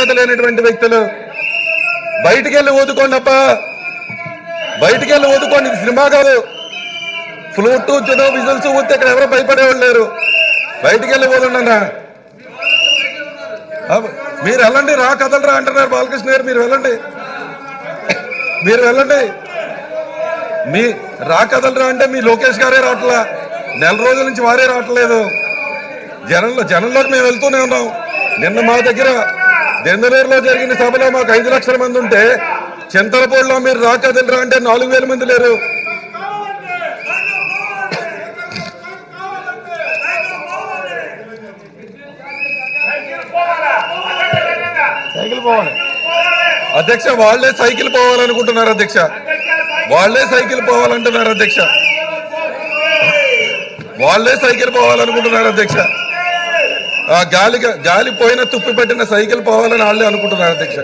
అర్హత లేనటువంటి వ్యక్తులు. బయటికి వెళ్ళి ఊదుకోండి అప్ప, బయటికి వెళ్ళి ఊదుకోండి. ఇది సినిమా కాదు. ఫ్లూట్ విజిల్స్ ఊతే ఇక్కడ ఎవరో భయపడేవాళ్ళు లేరు. బయటికి వెళ్ళి ఊదండి అన్న. మీరు వెళ్ళండి, రా కదలరా అంటున్నారు బాలకృష్ణ గారు. మీరు వెళ్ళండి, మీరు వెళ్ళండి. మీ రా కదలరా అంటే మీ లోకేష్ గారే రావట్లా, నెల రోజుల నుంచి వారే రావట్లేదు. జనంలోకి మేము వెళ్తూనే ఉన్నాం. నిన్న మా దగ్గర దెందలూరులో జరిగిన సభలో మాకు 5 లక్షల మంది ఉంటే చింతలపూడిలో మీరు రా కదలరా అంటే 4,000 మంది లేరు. అధ్యక్ష వాళ్లే సైకిల్ పోవాలనుకుంటున్నారు అధ్యక్ష, వాళ్లే సైకిల్ పోవాలంటున్నారు అధ్యక్ష, వాళ్లే సైకిల్ పోవాలనుకుంటున్నారు అధ్యక్ష. గాలి పోయిన తుప్పి పెట్టిన సైకిల్ పోవాలని వాళ్ళే అనుకుంటున్నారు అధ్యక్ష.